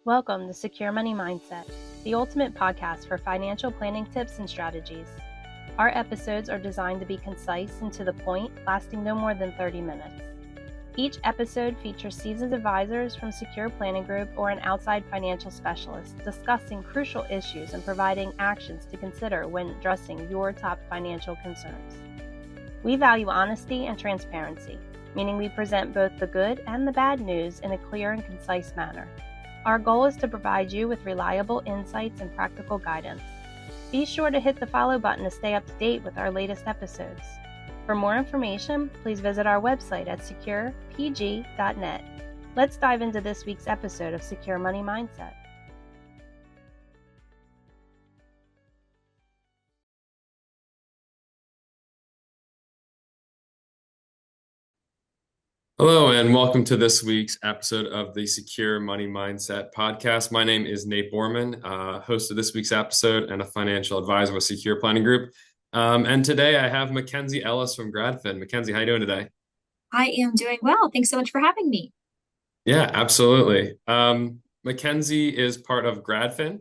Welcome to Secure Money Mindset, the ultimate podcast for financial planning tips and strategies. Our episodes are designed to be concise and to the point, lasting no more than 30 minutes. Each episode features seasoned advisors from Secure Planning Group or an outside financial specialist discussing crucial issues and providing actions to consider when addressing your top financial concerns. We value honesty and transparency, meaning we present both the good and the bad news in a clear and concise manner. Our goal is to provide you with reliable insights and practical guidance. Be sure to hit the follow button to stay up to date with our latest episodes. For more information, please visit our website at securepg.net. Let's dive into this week's episode of Secure Money Mindset. Hello, and welcome to this week's episode of the Secure Money Mindset podcast. My name is Nate Borrmann, host of this week's episode and a financial advisor with Secure Planning Group. And today I have Mackenzie Ellis from GradFin. Mackenzie, how are you doing today? I am doing well. Thanks so much for having me. Yeah, absolutely. Mackenzie is part of GradFin.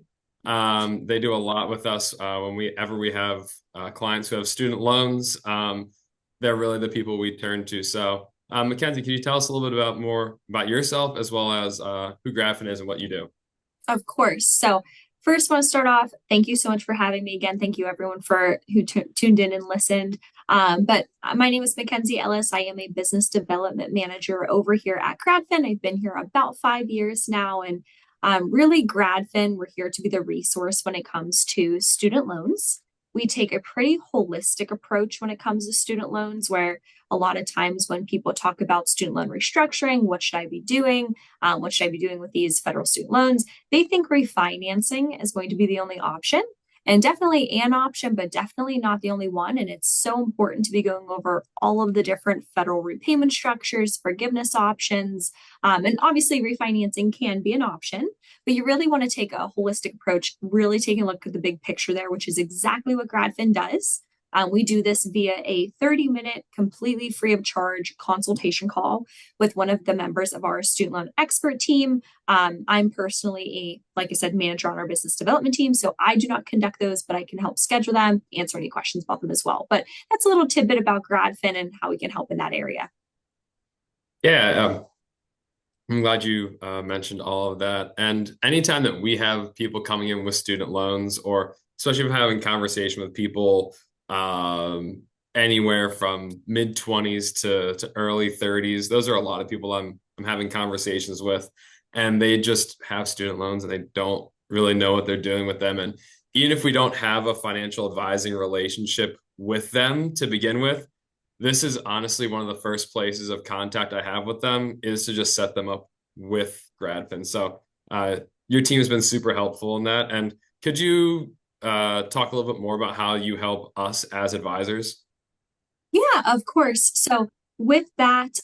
They do a lot with us whenever we have clients who have student loans. They're really the people we turn to. So Mackenzie, can you tell us a little bit more about yourself as well as who GradFin is and what you do? Of course. So first, I want to start off. Thank you so much for having me again. Thank you everyone who tuned in and listened. But my name is Mackenzie Ellis. I am a business development manager over here at GradFin. I've been here about 5 years now, and really GradFin, we're here to be the resource when it comes to student loans. We take a pretty holistic approach when it comes to student loans, where a lot of times when people talk about student loan restructuring, what should I be doing? What should I be doing with these federal student loans? They think refinancing is going to be the only option, and definitely an option, but definitely not the only one. And it's so important to be going over all of the different federal repayment structures, forgiveness options, and obviously refinancing can be an option, but you really want to take a holistic approach, really taking a look at the big picture there, which is exactly what GradFin does. We do this via a 30-minute, completely free of charge consultation call with one of the members of our student loan expert team. I'm personally like I said, manager on our business development team, so I do not conduct those, but I can help schedule them, answer any questions about them as well. But that's a little tidbit about GradFin and how we can help in that area. Yeah, I'm glad you mentioned all of that. And anytime that we have people coming in with student loans, or especially if I'm having conversation with people anywhere from mid-20s to early 30s. Those are a lot of people I'm having conversations with, and they just have student loans and they don't really know what they're doing with them. And even if we don't have a financial advising relationship with them to begin with, this is honestly one of the first places of contact I have with them, is to just set them up with GradFin. So your team has been super helpful in that. And could you talk a little bit more about how you help us as advisors? Yeah, of course. So with that,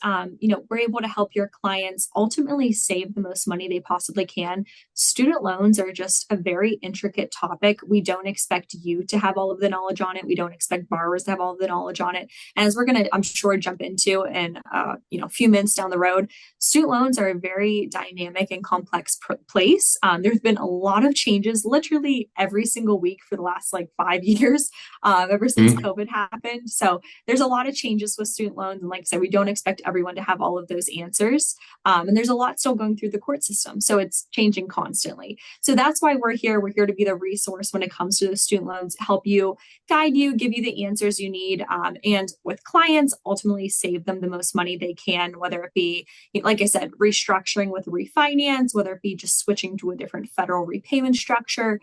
we're able to help your clients ultimately save the most money they possibly can. Student loans are just a very intricate topic. We don't expect you to have all of the knowledge on it. We don't expect borrowers to have all of the knowledge on it. And as we're going to, I'm sure, jump into in a few minutes down the road, student loans are a very dynamic and complex place. There's been a lot of changes literally every single week for the last 5 years, ever since COVID happened. So there's a lot of changes with student loans. And like I said, we don't expect everyone to have all of those answers. And there's a lot still going through the court system. So it's changing constantly. So that's why we're here. We're here to be the resource when it comes to the student loans, help you, guide you, give you the answers you need. And with clients, ultimately save them the most money they can, whether it be, like I said, restructuring with refinance, whether it be just switching to a different federal repayment structure,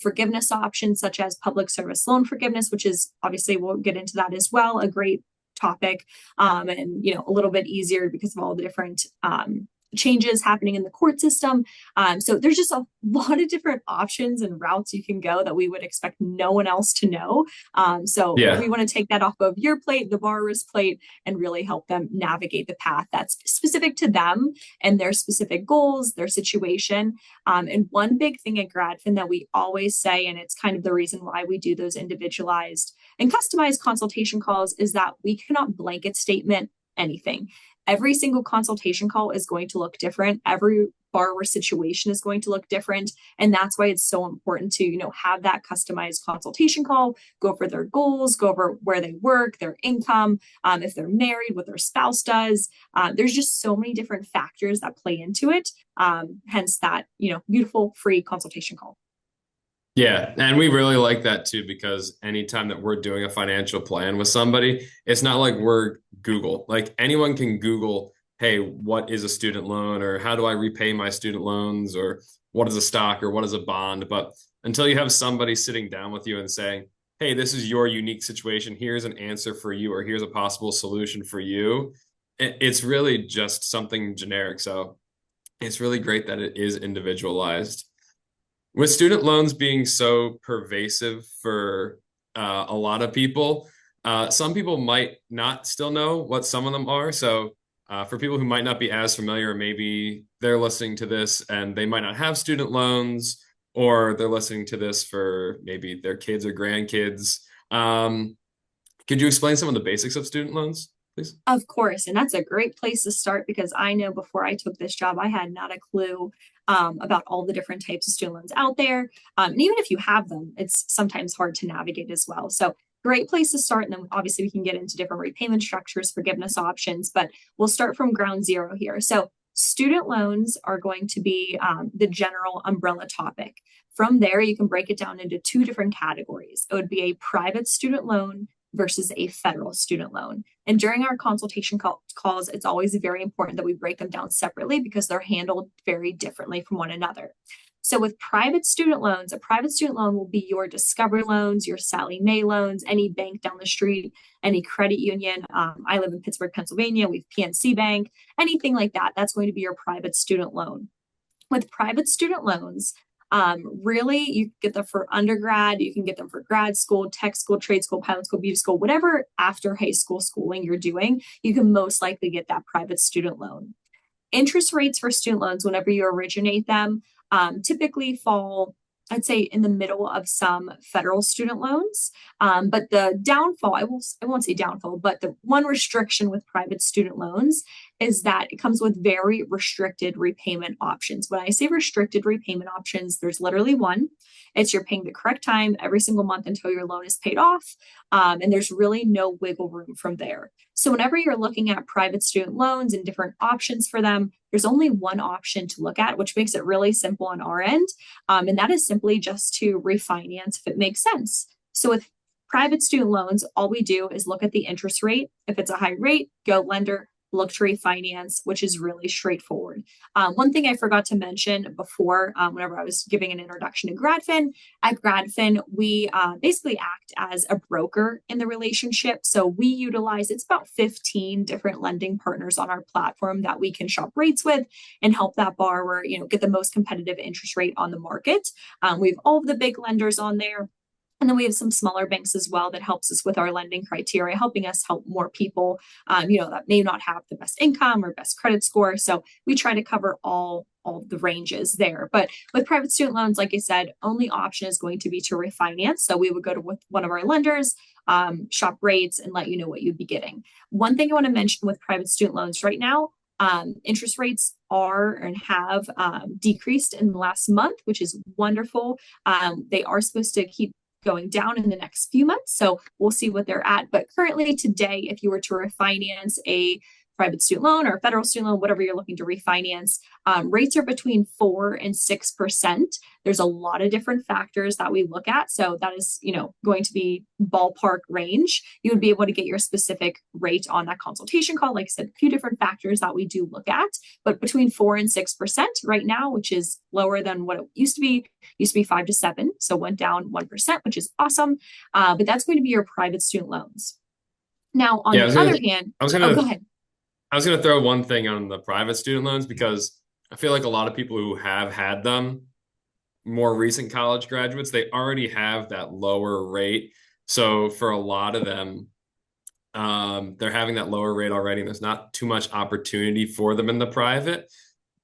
forgiveness options such as public service loan forgiveness, which is obviously, we'll get into that as well, a great topic, and a little bit easier because of all the different changes happening in the court system. So there's just a lot of different options and routes you can go that we would expect no one else to know. We want to take that off of your plate, the borrower's plate, and really help them navigate the path that's specific to them and their specific goals, their situation. And one big thing at GradFin that we always say, and it's kind of the reason why we do those individualized and customized consultation calls, is that we cannot blanket statement anything. Every single consultation call is going to look different. Every borrower situation is going to look different. And that's why it's so important to, have that customized consultation call, go over their goals, go over where they work, their income, if they're married, what their spouse does. There's just so many different factors that play into it. Hence that, beautiful free consultation call. Yeah, and we really like that too, because anytime that we're doing a financial plan with somebody, it's not like we're Google. Like anyone can Google, hey, what is a student loan, or how do I repay my student loans, or what is a stock, or what is a bond? But until you have somebody sitting down with you and saying, hey, this is your unique situation, here's an answer for you, or here's a possible solution for you, it's really just something generic. So it's really great that it is individualized. With student loans being so pervasive for a lot of people, some people might not still know what some of them are. So for people who might not be as familiar, maybe they're listening to this and they might not have student loans, or they're listening to this for maybe their kids or grandkids. Could you explain some of the basics of student loans, please? Of course. And that's a great place to start, because I know before I took this job, I had not a clue about all the different types of student loans out there. And even if you have them, it's sometimes hard to navigate as well. So great place to start. And then obviously we can get into different repayment structures, forgiveness options, but we'll start from ground zero here. So student loans are going to be the general umbrella topic. From there, you can break it down into two different categories. It would be a private student loan versus a federal student loan. And during our consultation calls, it's always very important that we break them down separately, because they're handled very differently from one another. So with private student loans, a private student loan will be your Discover loans, your Sally Mae loans, any bank down the street, any credit union. I live in Pittsburgh, Pennsylvania. We have PNC Bank, anything like that. That's going to be your private student loan. With private student loans, really, you get them for undergrad, you can get them for grad school, tech school, trade school, pilot school, beauty school, whatever after high school schooling you're doing, you can most likely get that private student loan. Interest rates for student loans, whenever you originate them, typically fall, I'd say, in the middle of some federal student loans. But the downfall, I won't say downfall, but the one restriction with private student loans is that it comes with very restricted repayment options. When I say restricted repayment options, there's literally one. It's you're paying the correct time every single month until your loan is paid off. And there's really no wiggle room from there. So whenever you're looking at private student loans and different options for them, there's only one option to look at, which makes it really simple on our end. And that is simply just to refinance if it makes sense. So with private student loans, all we do is look at the interest rate. If it's a high rate, go lender, look to refinance, which is really straightforward. One thing I forgot to mention before, whenever I was giving an introduction to GradFin, at GradFin, we basically act as a broker in the relationship. So we utilize, it's about 15 different lending partners on our platform that we can shop rates with and help that borrower, get the most competitive interest rate on the market. We have all of the big lenders on there. And then we have some smaller banks as well that helps us with our lending criteria, helping us help more people, that may not have the best income or best credit score. So we try to cover all the ranges there. But with private student loans, like I said, only option is going to be to refinance. So we would go to one of our lenders, shop rates, and let you know what you'd be getting. One thing I want to mention with private student loans right now, interest rates are and have decreased in the last month, which is wonderful. They are supposed to keep going down in the next few months. So we'll see what they're at. But currently today, if you were to refinance a private student loan or a federal student loan, whatever you're looking to refinance, rates are between 4 and 6%. There's a lot of different factors that we look at. So that is, going to be ballpark range. You would be able to get your specific rate on that consultation call. Like I said, a few different factors that we do look at, but between 4 and 6% right now, which is lower than what it used to be. Used to be 5 to 7. So went down 1%, which is awesome. But that's going to be your private student loans. Now, on the other hand, go ahead. I was going to throw one thing on the private student loans, because I feel like a lot of people who have had them, more recent college graduates, they already have that lower rate. So for a lot of them, they're having that lower rate already, and there's not too much opportunity for them in the private.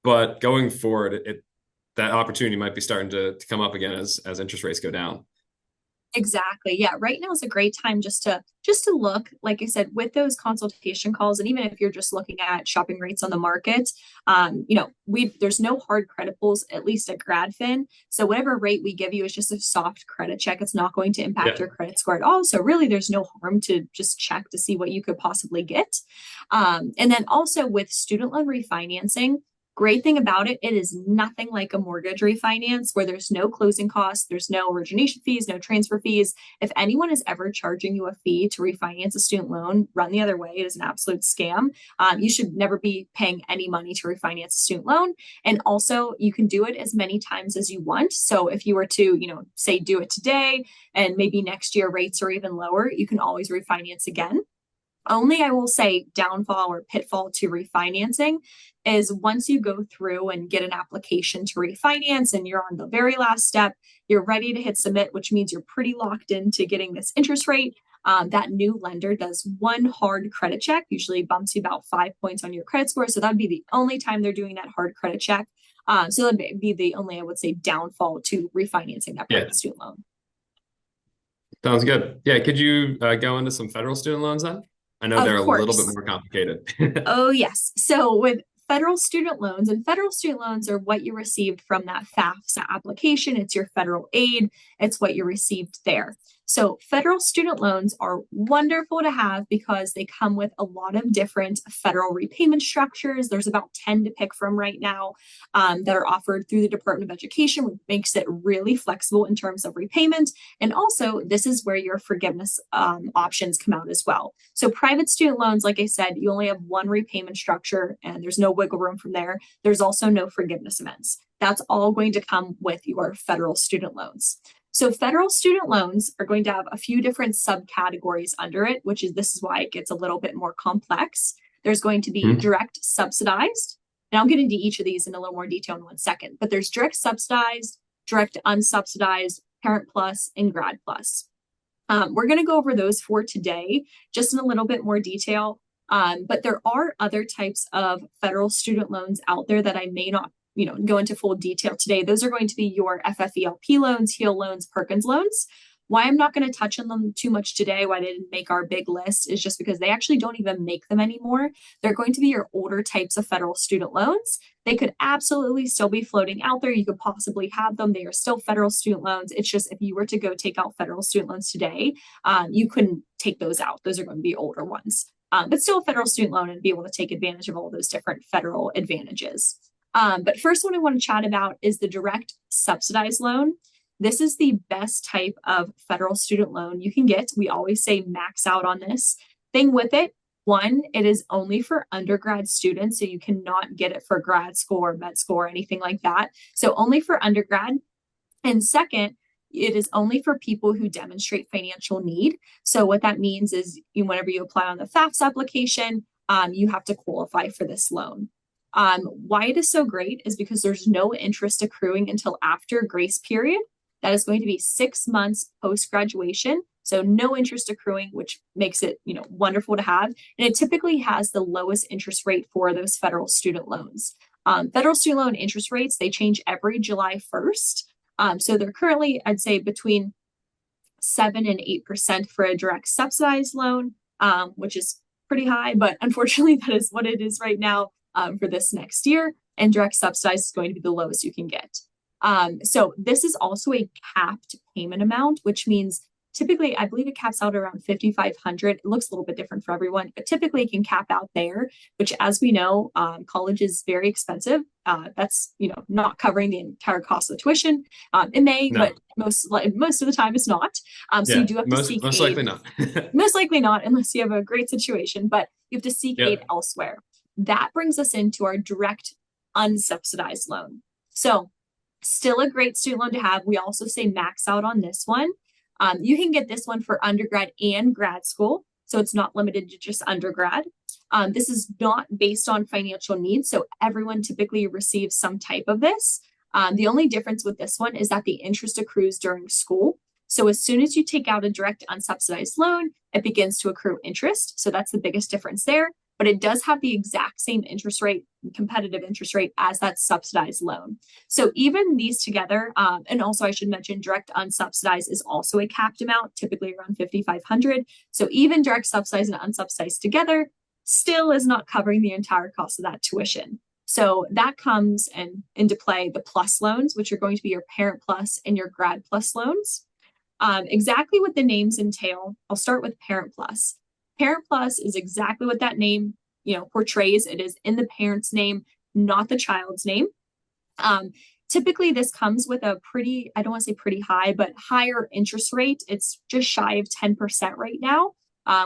But going forward, that opportunity might be starting to come up again as interest rates go down. Exactly. Yeah. Right now is a great time just to look, like I said, with those consultation calls, and even if you're just looking at shopping rates on the market, there's no hard credit pulls, at least at GradFin. So whatever rate we give you is just a soft credit check. It's not going to impact your credit score at all. So really, there's no harm to just check to see what you could possibly get. And then also with student loan refinancing. Great thing about it, it is nothing like a mortgage refinance where there's no closing costs, there's no origination fees, no transfer fees. If anyone is ever charging you a fee to refinance a student loan, run the other way. It is an absolute scam. You should never be paying any money to refinance a student loan. And also, you can do it as many times as you want. So if you were to, say do it today and maybe next year rates are even lower, you can always refinance again. Only I will say downfall or pitfall to refinancing is once you go through and get an application to refinance and you're on the very last step, you're ready to hit submit, which means you're pretty locked into getting this interest rate. That new lender does one hard credit check, usually bumps you about 5 points on your credit score. So that'd be the only time they're doing that hard credit check. So that'd be the only, I would say, downfall to refinancing that private student loan. Sounds good. Yeah. Could you go into some federal student loans then? I know they're a little bit more complicated. Oh, yes. So with federal student loans, and federal student loans are what you received from that FAFSA application. It's your federal aid. It's what you received there. So federal student loans are wonderful to have because they come with a lot of different federal repayment structures. There's about 10 to pick from right now that are offered through the Department of Education, which makes it really flexible in terms of repayment. And also, this is where your forgiveness options come out as well. So private student loans, like I said, you only have one repayment structure and there's no wiggle room from there. There's also no forgiveness events. That's all going to come with your federal student loans. So federal student loans are going to have a few different subcategories under it, this is why it gets a little bit more complex. There's going to be direct subsidized, and I'll get into each of these in a little more detail in 1 second, but there's direct subsidized, direct unsubsidized, parent plus, and grad plus. We're going to go over those for today, just in a little bit more detail. But there are other types of federal student loans out there that I may not go into full detail today. Those are going to be your FFELP loans, HEAL loans, Perkins loans. Why I'm not going to touch on them too much today, why they didn't make our big list, is just because they actually don't even make them anymore. They're going to be your older types of federal student loans. They could absolutely still be floating out there. You could possibly have them. They are still federal student loans. It's just if you were to go take out federal student loans today, you couldn't take those out. Those are going to be older ones. But still a federal student loan and be able to take advantage of all those different federal advantages. But first one I want to chat about is the direct subsidized loan. This is the best type of federal student loan you can get. We always say max out on this. Thing with it, one, it is only for undergrad students, so you cannot get it for grad school or med school or anything like that. So only for undergrad. And second, it is only for people who demonstrate financial need. So what that means is whenever you apply on the FAFSA application, you have to qualify for this loan. Why it is so great is because there's no interest accruing until after grace period. That is going to be 6 months post-graduation. So no interest accruing, which makes it, wonderful to have. And it typically has the lowest interest rate for those federal student loans. Federal student loan interest rates, they change every July 1st. So they're currently, I'd say, between 7 and 8% for a direct subsidized loan, which is pretty high, but unfortunately that is what it is right now for this next year. And direct subsidized is going to be the lowest you can get. So this is also a capped payment amount, which means typically, I believe it caps out around $5,500. It looks a little bit different for everyone, but typically it can cap out there, which, as we know, college is very expensive. That's, not covering the entire cost of the tuition. It may, but most of the time it's not. So you do have to seek most aid. likely not. Most likely not, unless you have a great situation, but you have to seek aid elsewhere. That brings us into our direct unsubsidized loan. So still a great student loan to have. We also say max out on this one. You can get this one for undergrad and grad school. So it's not limited to just undergrad. This is not based on financial needs. So everyone typically receives some type of this. The only difference with this one is that the interest accrues during school. So as soon as you take out a direct unsubsidized loan, it begins to accrue interest. So that's the biggest difference there. but it does have the exact same interest rate, competitive interest rate as that subsidized loan. So even these together, and also I should mention direct unsubsidized is also a capped amount, typically around 5,500. So even direct subsidized and unsubsidized together still is not covering the entire cost of that tuition. So that comes into play the plus loans, which are going to be your Parent Plus and your Grad Plus loans. Exactly what the names entail. I'll start with Parent Plus. Parent Plus is exactly what that name, portrays. It is in the parent's name, not the child's name. Typically, this comes with a pretty, I don't want to say pretty high, but higher interest rate. It's just shy of 10% right now,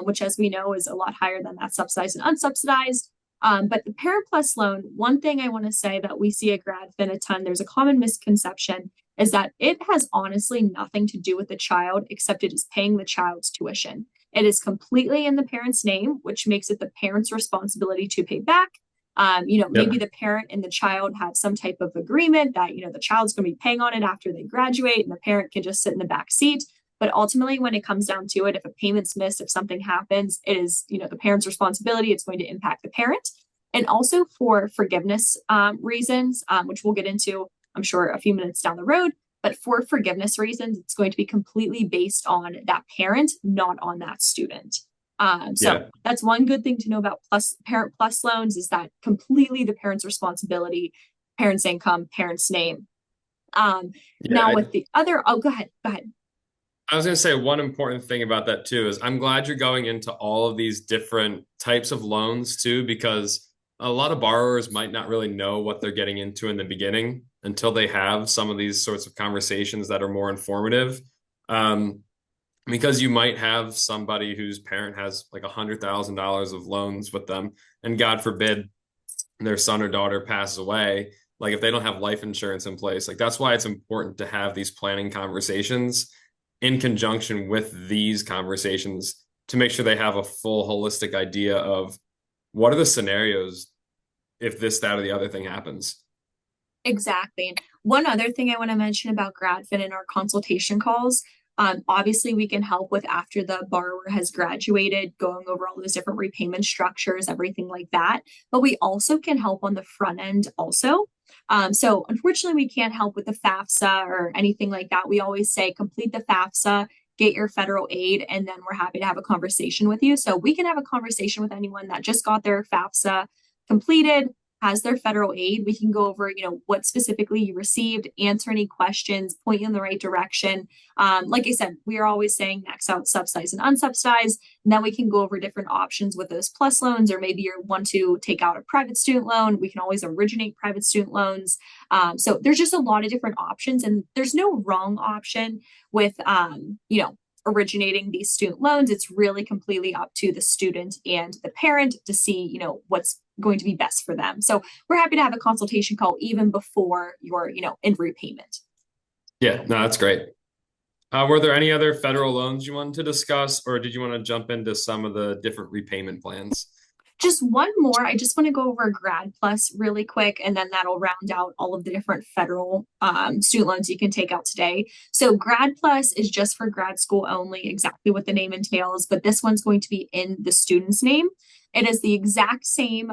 which, as we know, is a lot higher than that subsidized and unsubsidized. But the Parent Plus loan, one thing I want to say that we see at GradFin a ton, there's a common misconception, is that it has honestly nothing to do with the child, except it is paying the child's tuition. It is completely in the parent's name, which makes it the parent's responsibility to pay back. Maybe the parent and the child have some type of agreement that, the child's going to be paying on it after they graduate and the parent can just sit in the back seat. But ultimately, when it comes down to it, if a payment's missed, if something happens, it is, the parent's responsibility. It's going to impact the parent. And also for forgiveness reasons, which we'll get into, I'm sure, a few minutes down the road. But for forgiveness reasons, it's going to be completely based on that parent, not on that student. That's one good thing to know about Parent Plus loans is that completely the parent's responsibility, parent's income, parent's name. With the other, go ahead. I was going to say one important thing about that too is I'm glad you're going into all of these different types of loans too, because a lot of borrowers might not really know what they're getting into in the beginning until they have some of these sorts of conversations that are more informative. Because you might have somebody whose parent has like $100,000 of loans with them, and God forbid their son or daughter passes away. Like if they don't have life insurance in place, like that's why it's important to have these planning conversations in conjunction with these conversations to make sure they have a full holistic idea of what are the scenarios if this, that, or the other thing happens. Exactly. And one other thing I want to mention about GradFin in our consultation calls, obviously we can help with after the borrower has graduated, going over all those different repayment structures, everything like that. But we also can help on the front end also. So unfortunately, we can't help with the FAFSA or anything like that. We always say complete the FAFSA, get your federal aid, and then we're happy to have a conversation with you. So we can have a conversation with anyone that just got their FAFSA completed, has their federal aid. We can go over, what specifically you received, answer any questions, point you in the right direction. Like I said, we are always saying max out subsidized and unsubsidized. And then we can go over different options with those plus loans, or maybe you want to take out a private student loan. We can always originate private student loans. So there's just a lot of different options, and there's no wrong option with, originating these student loans. It's really completely up to the student and the parent to see, what's going to be best for them. So we're happy to have a consultation call even before you're, in repayment. Yeah, no, that's great. Were there any other federal loans you wanted to discuss, or did you want to jump into some of the different repayment plans? Just one more. I just want to go over Grad Plus really quick, and then that'll round out all of the different federal student loans you can take out today. So Grad Plus is just for grad school only, exactly what the name entails, but this one's going to be in the student's name. It is the exact same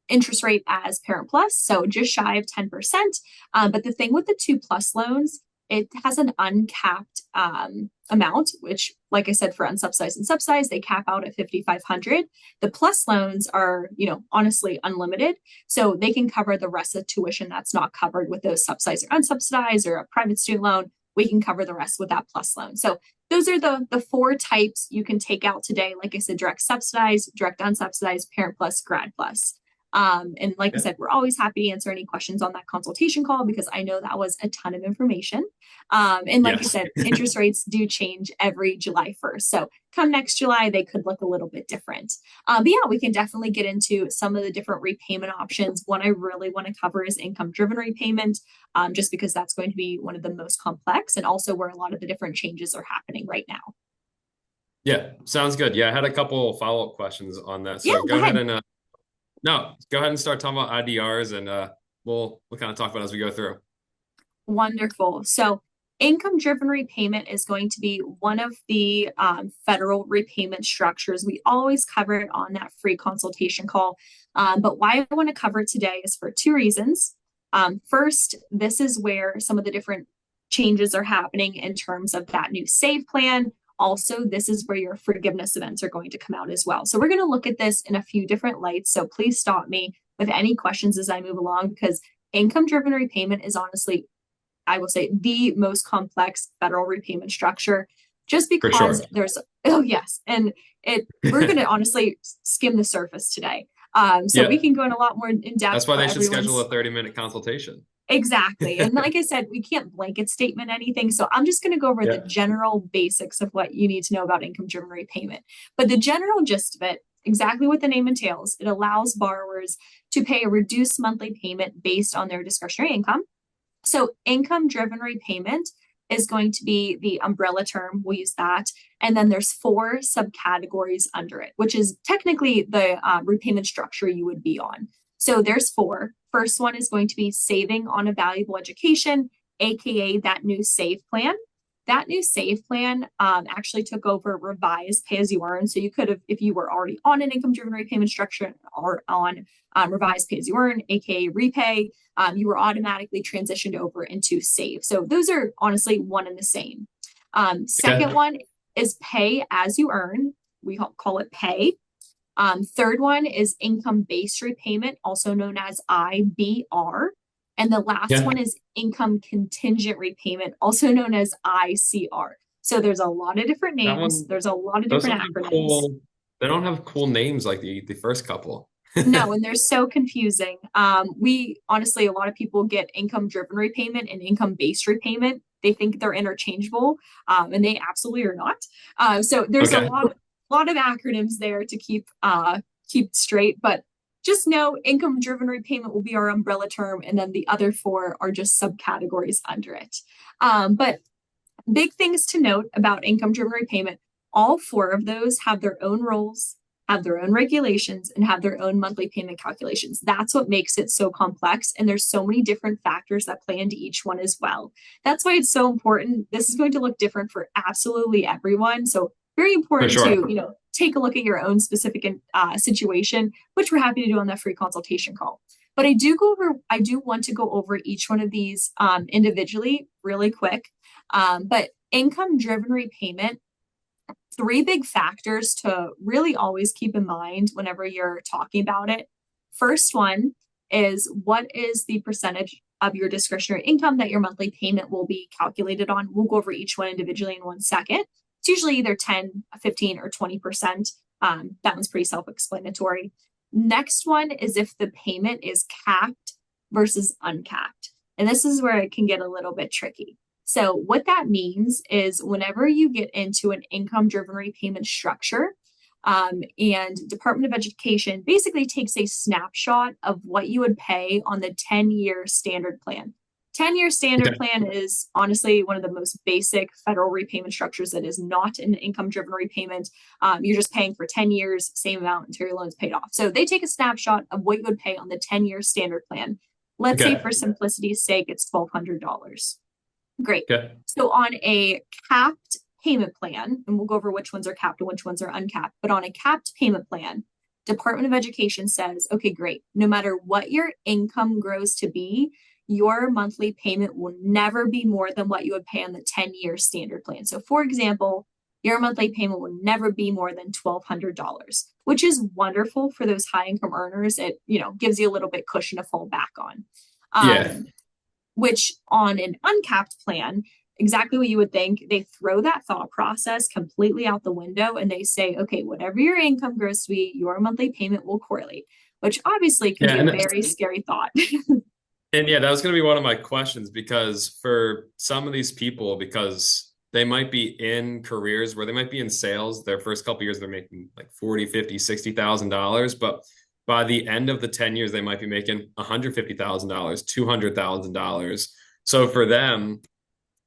interest rate as Parent Plus, so just shy of 10%. But the thing with the 2+ loans, it has an uncapped amount, which, like I said, for unsubsidized and subsidized, they cap out at 5,500. The plus loans are, honestly unlimited. So they can cover the rest of tuition that's not covered with those subsidized or unsubsidized or a private student loan. We can cover the rest with that plus loan. So those are the 4 types you can take out today. Like I said, direct subsidized, direct unsubsidized, Parent Plus, Grad Plus. And like I said, we're always happy to answer any questions on that consultation call, because I know that was a ton of information. And like I said, interest rates do change every July 1st. So come next July, they could look a little bit different. But yeah, we can definitely get into some of the different repayment options. One I really want to cover is income-driven repayment, just because that's going to be one of the most complex, and also where a lot of the different changes are happening right now. Yeah, sounds good. Yeah, I had a couple follow-up questions on that. So yeah, go ahead and go ahead and start talking about IDRs, and we'll kind of talk about it as we go through. Wonderful. So Income-driven repayment is going to be one of the federal repayment structures. We always cover it on that free consultation call. But why I want to cover it today is for two reasons. First, this is where some of the different changes are happening in terms of that new SAVE plan. Also, this is where your forgiveness events are going to come out as well. So we're going to look at this in a few different lights. So please stop me with any questions as I move along, because income-driven repayment is honestly, I will say, the most complex federal repayment structure, just because there's, oh yes, and we're going to honestly skim the surface today. We can go in a lot more in depth. That's why they should schedule a 30-minute consultation. Exactly. And like I said, we can't blanket statement anything. So I'm just going to go over the general basics of what you need to know about income-driven repayment. But the general gist of it, exactly what the name entails, it allows borrowers to pay a reduced monthly payment based on their discretionary income. So income-driven repayment is going to be the umbrella term. We'll use that. And then there's 4 subcategories under it, which is technically the repayment structure you would be on. So there's 4. First one is going to be saving on a valuable education, aka that new SAVE plan. That new SAVE plan actually took over revised pay as you earn. So you could have, if you were already on an income-driven repayment structure or on revised pay as you earn, aka repay, you were automatically transitioned over into SAVE. So those are honestly one and the same. Second one is pay as you earn. We call it pay. Third one is income-based repayment, also known as IBR. And the last one is income contingent repayment, also known as ICR. So there's a lot of different names. There's a lot of different acronyms. They don't have cool names like the first couple. No, and they're so confusing. We honestly, a lot of people get income-driven repayment and income-based repayment. They think they're interchangeable, and they absolutely are not. So there's a lot of acronyms there to keep straight, but just know income-driven repayment will be our umbrella term, and then the other 4 are just subcategories under it. But big things to note about income-driven repayment, all 4 of those have their own rules, have their own regulations, and have their own monthly payment calculations. That's what makes it so complex, and there's so many different factors that play into each one as well. That's why it's so important. This is going to look different for absolutely everyone. So very important to, take a look at your own specific situation, which we're happy to do on that free consultation call. But I do want to go over each one of these individually really quick. But income-driven repayment, 3 big factors to really always keep in mind whenever you're talking about it. First one is, what is the percentage of your discretionary income that your monthly payment will be calculated on? We'll go over each one individually in one second. It's usually either 10, 15, or 20%. That one's pretty self-explanatory. Next one is if the payment is capped versus uncapped. And this is where it can get a little bit tricky. So what that means is whenever you get into an income-driven repayment structure, and Department of Education basically takes a snapshot of what you would pay on the 10-year standard plan. 10-year standard plan is honestly one of the most basic federal repayment structures that is not an income-driven repayment. You're just paying for 10 years, same amount until your loan's paid off. So they take a snapshot of what you would pay on the 10-year standard plan. Let's say for simplicity's sake, it's $1,200. Great. So on a capped payment plan, and we'll go over which ones are capped and which ones are uncapped, but on a capped payment plan, Department of Education says, okay, great. No matter what your income grows to be, your monthly payment will never be more than what you would pay on the 10-year standard plan. So for example, your monthly payment will never be more than $1,200, which is wonderful for those high income earners. It, gives you a little bit cushion to fall back on. Which on an uncapped plan, exactly what you would think, they throw that thought process completely out the window and they say, okay, whatever your income grows to be, your monthly payment will correlate, which obviously can be a very scary thought. And that was going to be one of my questions, because for some of these people, because they might be in careers where they might be in sales, their first couple of years, they're making like $40,000, $50,000, $60,000, but by the end of the 10 years, they might be making $150,000, $200,000. So for them,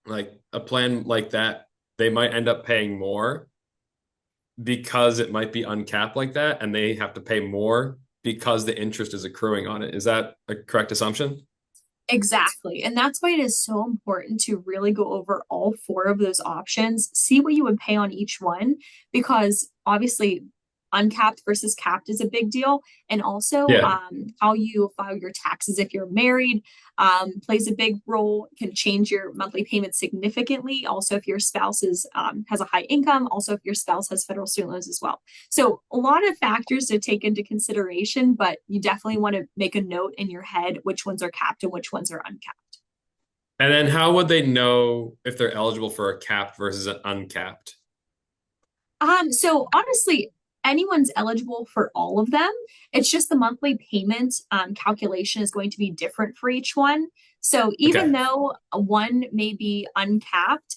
like a plan like that, they might end up paying more because it might be uncapped like that, and they have to pay more because the interest is accruing on it. Is that a correct assumption? Exactly. And that's why it is so important to really go over all four of those options, see what you would pay on each one, because obviously uncapped versus capped is a big deal. And also Yeah, how you file your taxes if you're married plays a big role, can change your monthly payment significantly. Also, if your spouse has a high income, also if your spouse has federal student loans as well. So a lot of factors to take into consideration, but you definitely want to make a note in your head which ones are capped and which ones are uncapped. and then how would they know if they're eligible for a capped versus an uncapped? So honestly, anyone's eligible for all of them. It's just the monthly payment calculation is going to be different for each one. So even Okay. though one may be uncapped,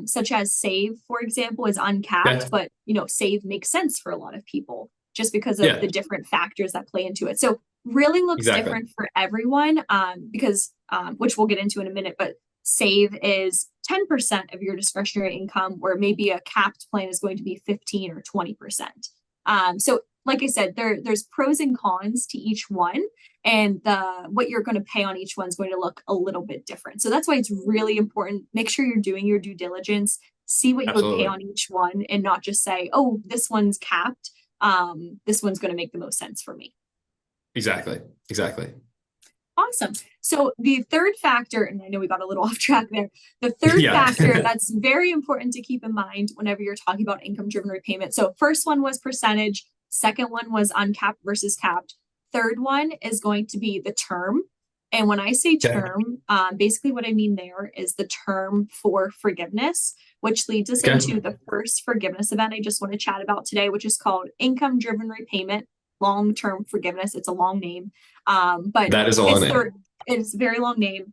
such as Save, for example, is uncapped, Yeah. but Save makes sense for a lot of people just because of Yeah. the different factors that play into it. So really looks Exactly. different for everyone, because which we'll get into in a minute, but Save is 10% of your discretionary income, where maybe a capped plan is going to be 15 or 20%. So like I said, there's pros and cons to each one, and what you're going to pay on each one is going to look a little bit different. So that's why it's really important. Make sure you're doing your due diligence, see what you would pay Absolutely. on each one, and not just say, oh, this one's capped. This one's going to make the most sense for me. Exactly. Exactly. Awesome. So the third factor, and I know we got a little off track there, the third factor Yeah. that's very important to keep in mind whenever you're talking about income-driven repayment. So first one was percentage, second one was uncapped versus capped. Third one is going to be the term. And when I say Okay. term, basically what I mean there is the term for forgiveness, which leads us Okay. into the first forgiveness event I just want to chat about today, which is called income-driven repayment, long-term forgiveness. It's a long name. But That is a long name. it's a very long name,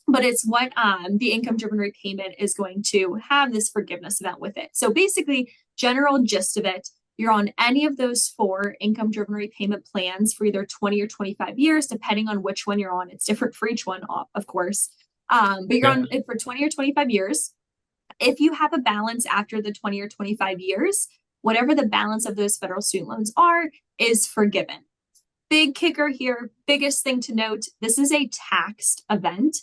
but it's what the income driven repayment is going to have this forgiveness event with it. So basically, general gist of it, you're on any of those four income driven repayment plans for either 20 or 25 years, depending on which one you're on. It's different for each one, of course. But you're on Okay. it for 20 or 25 years. If you have a balance after the 20 or 25 years, whatever the balance of those federal student loans are, is forgiven. Big kicker here, biggest thing to note, this is a taxed event,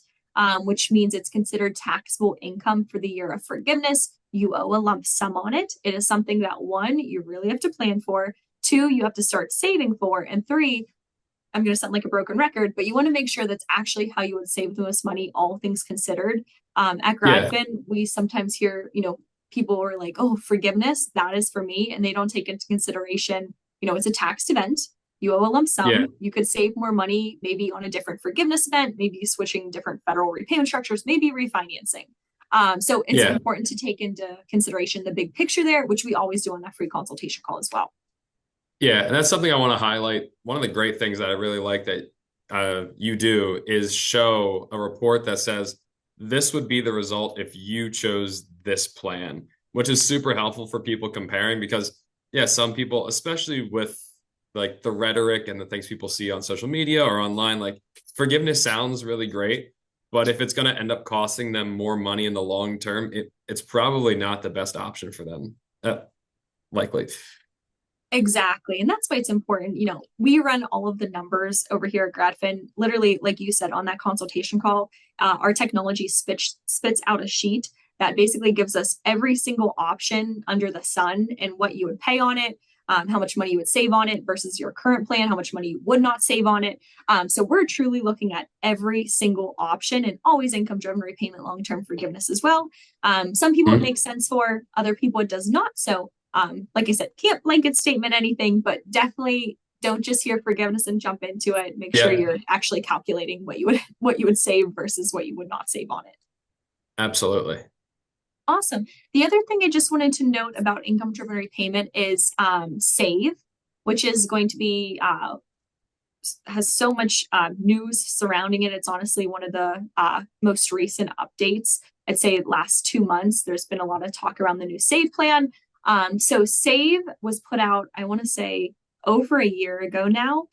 which means it's considered taxable income for the year of forgiveness. You owe a lump sum on it. It is something that, one, you really have to plan for, two, you have to start saving for, and three, I'm going to sound like a broken record, but you want to make sure that's actually how you would save the most money, all things considered. At Yeah. GradFin, we sometimes hear, people are like, oh, forgiveness, that is for me. And they don't take into consideration, it's a taxed event. You owe a lump Yeah. sum. You could save more money, maybe on a different forgiveness event, maybe switching different federal repayment structures, maybe refinancing. So it's Yeah. important to take into consideration the big picture there, which we always do on that free consultation call as well. Yeah. And that's something I want to highlight. One of the great things that I really like that you do is show a report that says this would be the result if you chose this plan, which is super helpful for people comparing because, yeah, some people, especially with like the rhetoric and the things people see on social media or online, like forgiveness sounds really great, but if it's going to end up costing them more money in the long term, it's probably not the best option for them. Likely. Exactly. And that's why it's important. We run all of the numbers over here at GradFin. Literally, like you said, on that consultation call, our technology spits out a sheet that basically gives us every single option under the sun and what you would pay on it, how much money you would save on it versus your current plan, how much money you would not save on it. So we're truly looking at every single option, and always income driven repayment, long-term forgiveness as well. Some people it makes sense for, other people it does not. So like I said, can't blanket statement anything, but definitely don't just hear forgiveness and jump into it. Make sure Yeah, you're actually calculating what you would save versus what you would not save on it. absolutely. Awesome. The other thing I just wanted to note about income driven repayment is Save, which is going to be has so much news surrounding it. It's honestly one of the most recent updates. I'd say last 2 months, there's been a lot of talk around the new Save plan. So Save was put out, I want to say, over a year ago now.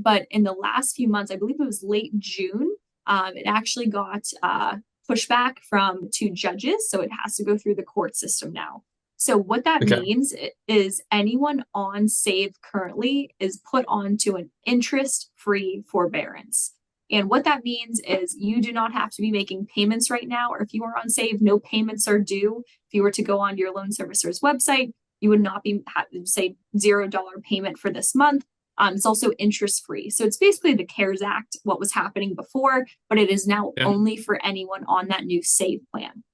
But in the last few months, I believe it was late June, it actually got pushback from two judges. So it has to go through the court system now. So what that Okay. means is anyone on Save currently is put onto an interest-free forbearance. And what that means is you do not have to be making payments right now, or if you are on Save, no payments are due. If you were to go on your loan servicer's website, you would not be say $0 payment for this month. It's also interest free. So it's basically the CARES Act, what was happening before, but it is now only for anyone on that new Save plan.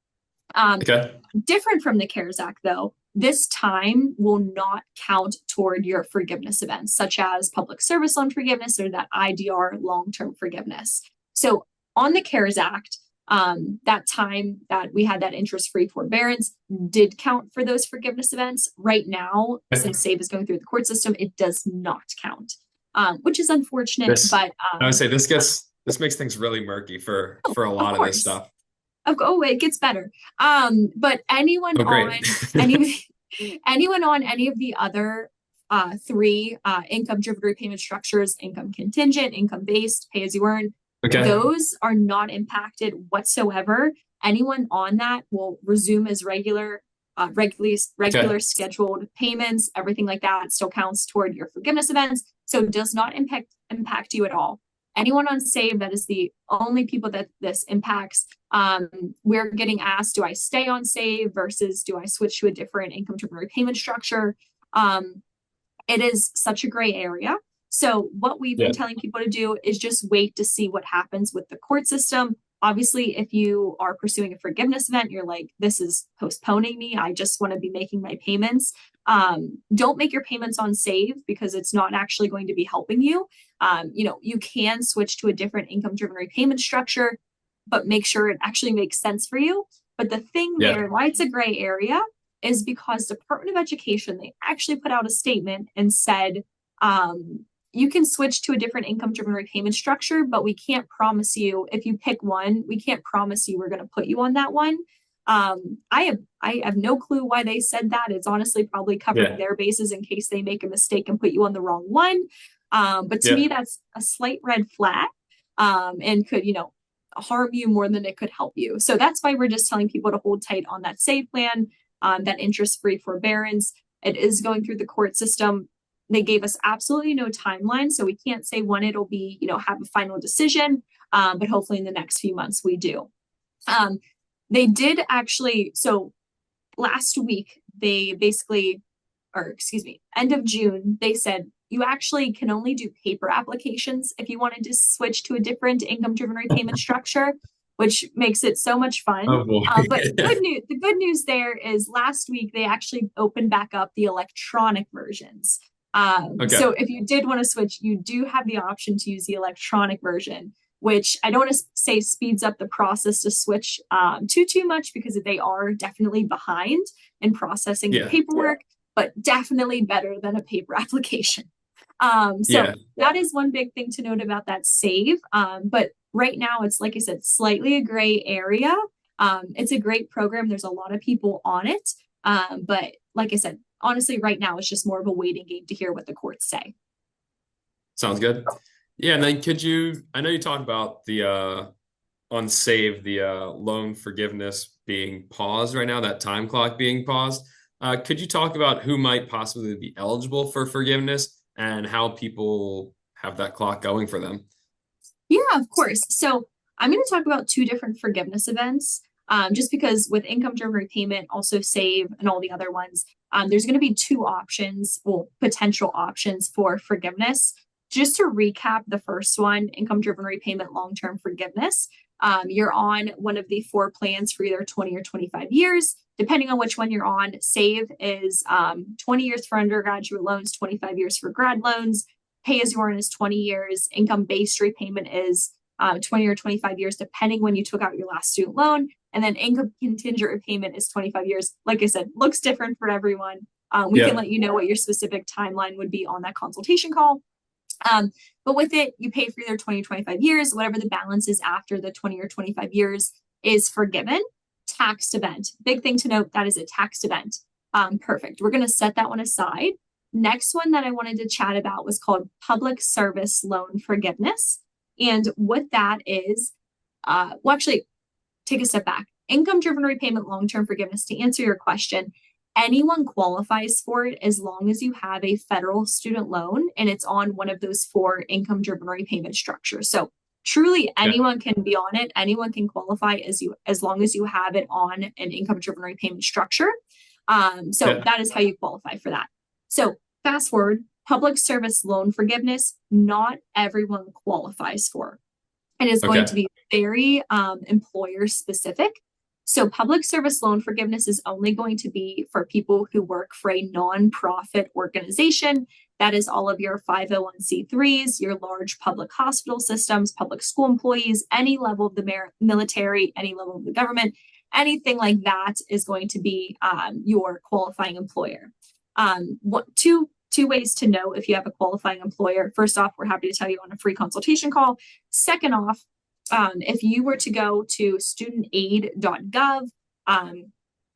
Different from the CARES Act, though, this time will not count toward your forgiveness events, such as public service loan forgiveness or that IDR long-term forgiveness. So on the CARES Act, that time that we had that interest-free forbearance did count for those forgiveness events. Right now, since Save is going through the court system, it does not count, which is unfortunate. But I would say this makes things really murky for a lot of this stuff. It gets better. But anyone on anyone on any of the other three income-driven repayment structures, income contingent, income-based, pay-as-you-earn, those are not impacted whatsoever. Anyone on that will resume as regular scheduled payments. Everything like that still counts toward your forgiveness events, so it does not impact you at all. Anyone on Save, that is the only people that this impacts. We're getting asked, do I stay on Save versus do I switch to a different income-driven repayment structure? It is such a gray area. So what we've been telling people to do is just wait to see what happens with the court system. Obviously, if you are pursuing a forgiveness event, you're like, this is postponing me. I just want to be making my payments. Don't make your payments on Save because it's not actually going to be helping you. You can switch to a different income-driven repayment structure, but make sure it actually makes sense for you. But the thing there, why it's a gray area, is because Department of Education, they actually put out a statement and said, you can switch to a different income-driven repayment structure, but we can't promise you, if you pick one, we can't promise you we're going to put you on that one. I have no clue why they said that. It's honestly probably covering their bases in case they make a mistake and put you on the wrong one. But to me, that's a slight red flag, and could, harm you more than it could help you. So that's why we're just telling people to hold tight on that Save plan, that interest-free forbearance. It is going through the court system. They gave us absolutely no timeline, so we can't say when it'll be, have a final decision, but hopefully in the next few months we do. They did actually, so last week, they basically, end of June, they said, you actually can only do paper applications if you wanted to switch to a different income-driven repayment structure, which makes it so much fun. But the good news there is last week, they actually opened back up the electronic versions. So if you did want to switch, you do have the option to use the electronic version, which I don't want to say speeds up the process to switch too much, because they are definitely behind in processing the paperwork, but definitely better than a paper application. That is one big thing to note about that Save. But right now it's, like I said, slightly a gray area. It's a great program. There's a lot of people on it. But like I said, honestly, right now it's just more of a waiting game to hear what the courts say. Sounds good. Yeah, and then I know you talked about the on Save, the loan forgiveness being paused right now, that time clock being paused. Could you talk about who might possibly be eligible for forgiveness and how people have that clock going for them? Yeah, of course. So I'm going to talk about two different forgiveness events, just because with income-driven repayment, also Save, and all the other ones, there's going to be two options, potential options for forgiveness. Just to recap, the first one, income-driven repayment long-term forgiveness. You're on one of the 4 plans for either 20 or 25 years. Depending on which one you're on, Save is 20 years for undergraduate loans, 25 years for grad loans. Pay-as-you-earn is 20 years. Income-based repayment is 20 or 25 years, depending when you took out your last student loan. And then income contingent repayment is 25 years. Like I said, looks different for everyone. We can let you know what your specific timeline would be on that consultation call. But with it, you pay for either 20 or 25 years, whatever the balance is after the 20 or 25 years is forgiven. Taxed event. Big thing to note, that is a taxed event. Perfect. We're going to set that one aside. Next one that I wanted to chat about was called public service loan forgiveness. And what that is, actually, take a step back. Income-driven repayment long-term forgiveness, to answer your question, anyone qualifies for it as long as you have a federal student loan and it's on one of those 4 income-driven repayment structures. So truly anyone can be on it. Anyone can qualify as long as you have it on an income-driven repayment structure. So that is how you qualify for that. So fast forward, public service loan forgiveness, not everyone qualifies for. It is going to be very employer specific. So public service loan forgiveness is only going to be for people who work for a nonprofit organization. That is all of your 501c3s, your large public hospital systems, public school employees, any level of the military, any level of the government, anything like that is going to be your qualifying employer. Two ways to know if you have a qualifying employer. First off, we're happy to tell you on a free consultation call. Second off, if you were to go to studentaid.gov,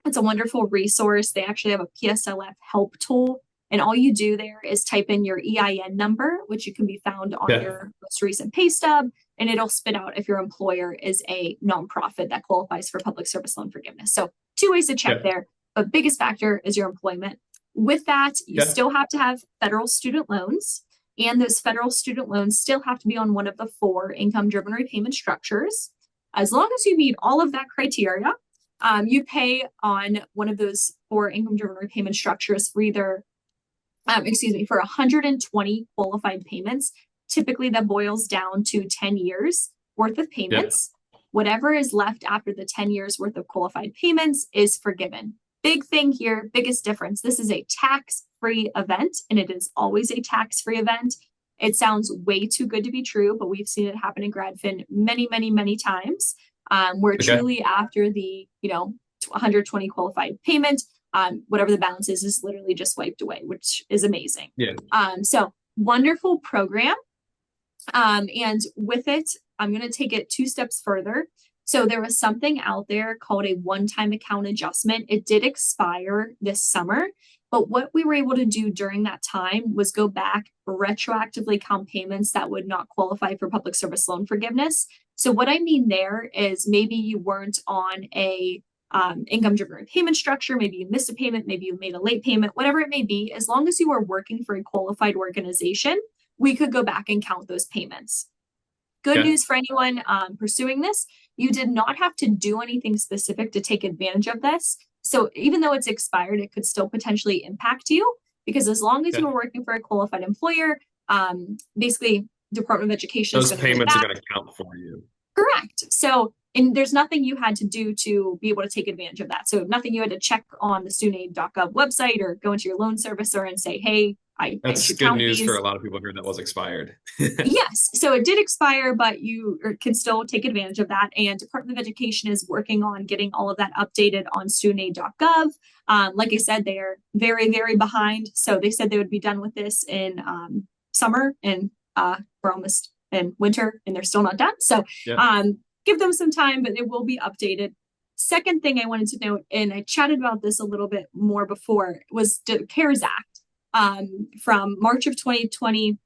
it's a wonderful resource. They actually have a PSLF help tool. And all you do there is type in your EIN number, which you can be found on your most recent pay stub, and it'll spit out if your employer is a nonprofit that qualifies for public service loan forgiveness. So 2 ways to check there, but biggest factor is your employment. With that, you still have to have federal student loans, and those federal student loans still have to be on one of the 4 income-driven repayment structures. As long as you meet all of that criteria, you pay on one of those 4 income-driven repayment structures for either for 120 qualified payments. Typically that boils down to 10 years worth of payments. Whatever is left after the 10 years worth of qualified payments is forgiven. Big thing here, biggest difference. This is a tax-free event, and it is always a tax-free event. It sounds way too good to be true, but we've seen it happen in GradFin many, many, many times, where truly after the 120 qualified payment, whatever the balance is literally just wiped away, which is amazing. So wonderful program. And with it, I'm going to take it 2 steps further. So there was something out there called a one-time account adjustment. It did expire this summer, but what we were able to do during that time was go back, retroactively count payments that would not qualify for public service loan forgiveness. So what I mean there is maybe you weren't on a income-driven repayment structure, maybe you missed a payment, maybe you made a late payment, whatever it may be, as long as you were working for a qualified organization, we could go back and count those payments. Good news for anyone pursuing this, you did not have to do anything specific to take advantage of this. So even though it's expired, it could still potentially impact you, because as long as you were working for a qualified employer, basically Department of Education, those payments are going to count for you. Correct. So, and there's nothing you had to do to be able to take advantage of that. So nothing you had to check on the studentaid.gov website or go into your loan servicer and say, hey, that's good news for a lot of people here that was expired. Yes. So it did expire, but you can still take advantage of that. And Department of Education is working on getting all of that updated on studentaid.gov. Like I said, they are very, very behind. So they said they would be done with this in summer, and we're almost in winter and they're still not done. So give them some time, but it will be updated. Second thing I wanted to note, and I chatted about this a little bit more before, was the CARES Act. From March of 2020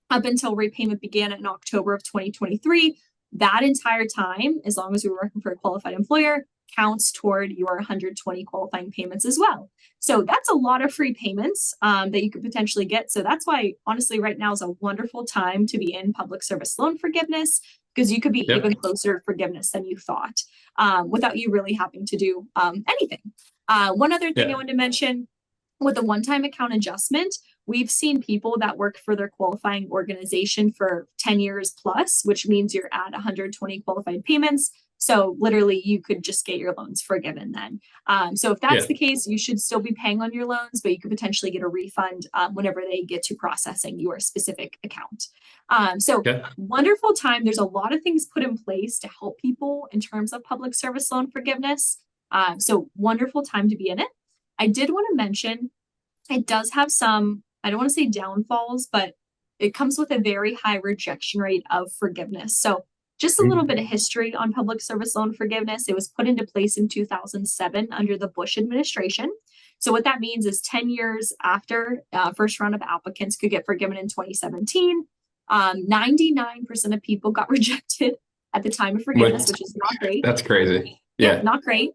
up until repayment began in October of 2023, that entire time, as long as we were working for a qualified employer, counts toward your 120 qualifying payments as well. So that's a lot of free payments that you could potentially get. So that's why, honestly, right now is a wonderful time to be in public service loan forgiveness, because you could be even closer to forgiveness than you thought without you really having to do anything. One other thing I wanted to mention, with a one-time account adjustment, we've seen people that work for their qualifying organization for 10 years plus, which means you're at 120 qualified payments. So literally you could just get your loans forgiven then. So if that's the case, you should still be paying on your loans, but you could potentially get a refund whenever they get to processing your specific account. Wonderful time. There's a lot of things put in place to help people in terms of public service loan forgiveness. So wonderful time to be in it. I did want to mention, it does have some, I don't want to say downfalls, but it comes with a very high rejection rate of forgiveness. So just a little bit of history on public service loan forgiveness. It was put into place in 2007 under the Bush administration. So what that means is 10 years after first round of applicants could get forgiven in 2017, 99% of people got rejected at the time of forgiveness, which is not great. That's crazy. Not great.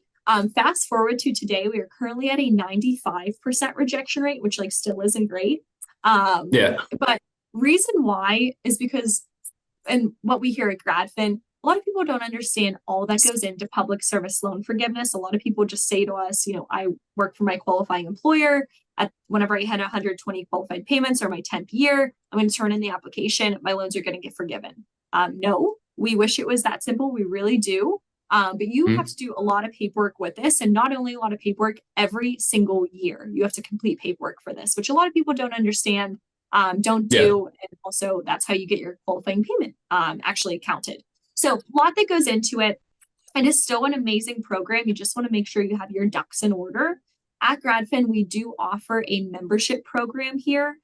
Fast forward to today, we are currently at a 95% rejection rate, which still isn't great. But reason why is because and what we hear at GradFin, a lot of people don't understand all that goes into public service loan forgiveness. A lot of people just say to us, I work for my qualifying employer. Whenever I hit 120 qualified payments or my 10th year, I'm going to turn in the application. My loans are going to get forgiven. No, we wish it was that simple. We really do. But you have to do a lot of paperwork with this, and not only a lot of paperwork, every single year you have to complete paperwork for this, which a lot of people don't understand, don't do. And also that's how you get your qualifying payment actually counted. So a lot that goes into it. It is still an amazing program. You just want to make sure you have your ducks in order. At GradFin, we do offer a membership program here,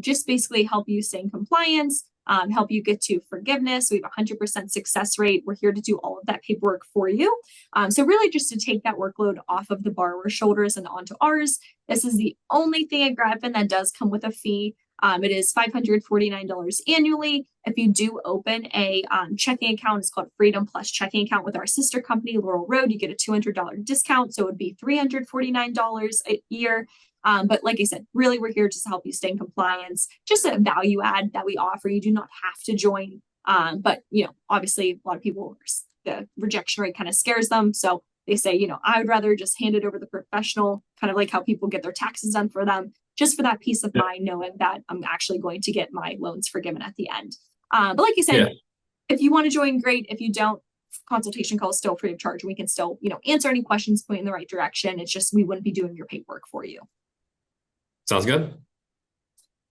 just basically help you stay in compliance, help you get to forgiveness. We have a 100% success rate. We're here to do all of that paperwork for you. So really just to take that workload off of the borrower's shoulders and onto ours. This is the only thing at GradFin that does come with a fee. It is $549 annually. If you do open a checking account, it's called Freedom Plus checking account with our sister company, Laurel Road, you get a $200 discount. So it would be $349 a year. But like I said, really, we're here just to help you stay in compliance, just a value add that we offer. You do not have to join. But, obviously a lot of people, the rejection rate kind of scares them. So they say, I would rather just hand it over to the professional, kind of like how people get their taxes done for them, just for that peace of mind, knowing that I'm actually going to get my loans forgiven at the end. But like I said, if you want to join, great. If you don't, consultation call is still free of charge. We can still, answer any questions, point in the right direction. It's just, we wouldn't be doing your paperwork for you. Sounds good.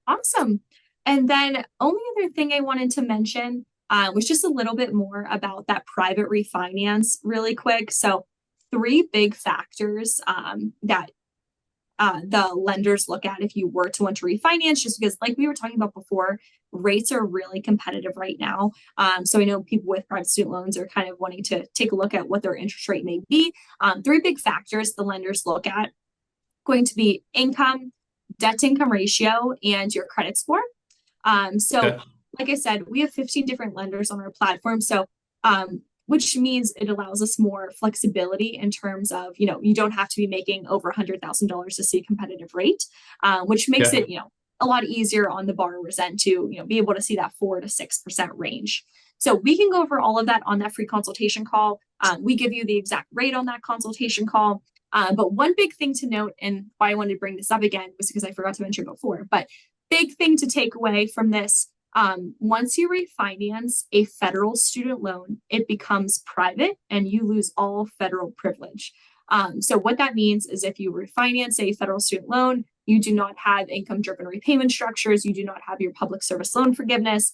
Awesome. And then only other thing I wanted to mention was just a little bit more about that private refinance really quick. So 3 big factors that the lenders look at if you were to want to refinance, just because like we were talking about before, rates are really competitive right now. So I know people with private student loans are kind of wanting to take a look at what their interest rate may be. 3 big factors the lenders look at going to be income, debt to income ratio, and your credit score. Like I said, we have 15 different lenders on our platform. So which means it allows us more flexibility in terms of, you don't have to be making over $100,000 to see a competitive rate, which makes it, a lot easier on the borrower's end to, be able to see that 4 to 6% range. So we can go over all of that on that free consultation call. We give you the exact rate on that consultation call. But one big thing to note, and why I wanted to bring this up again was because I forgot to mention before, but big thing to take away from this, once you refinance a federal student loan, it becomes private and you lose all federal privilege. So what that means is if you refinance a federal student loan, you do not have income-driven repayment structures, you do not have your public service loan forgiveness,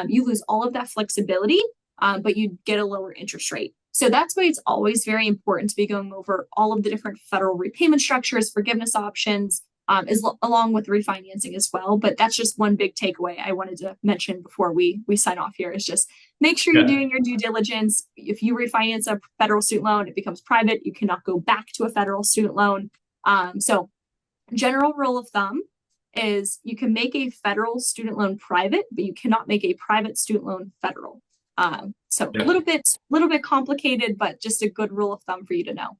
you lose all of that flexibility, but you get a lower interest rate. So that's why it's always very important to be going over all of the different federal repayment structures, forgiveness options, along with refinancing as well. But that's just one big takeaway I wanted to mention before we sign off here is just make sure you're doing your due diligence. If you refinance a federal student loan, it becomes private. You cannot go back to a federal student loan. So general rule of thumb is you can make a federal student loan private, but you cannot make a private student loan federal. A little bit complicated, but just a good rule of thumb for you to know.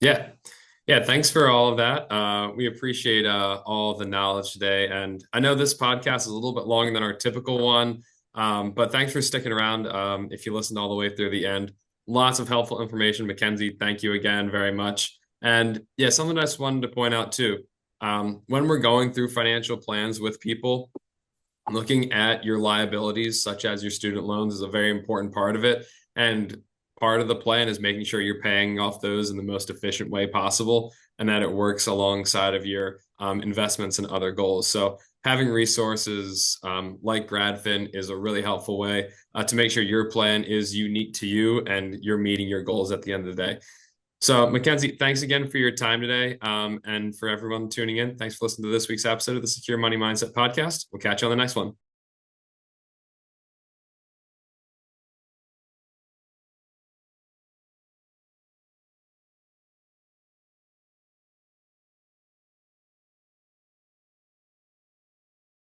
Yeah, thanks for all of that. We appreciate all the knowledge today. And I know this podcast is a little bit longer than our typical one, but thanks for sticking around. If you listened all the way through the end, lots of helpful information. Mackenzie, thank you again very much. And yeah, something I just wanted to point out too, when we're going through financial plans with people, looking at your liabilities, such as your student loans, is a very important part of it. And part of the plan is making sure you're paying off those in the most efficient way possible and that it works alongside of your investments and other goals. So having resources like GradFin is a really helpful way to make sure your plan is unique to you and you're meeting your goals at the end of the day. So Mackenzie, thanks again for your time today. And for everyone tuning in, thanks for listening to this week's episode of the Secure Money Mindset Podcast. We'll catch you on the next one.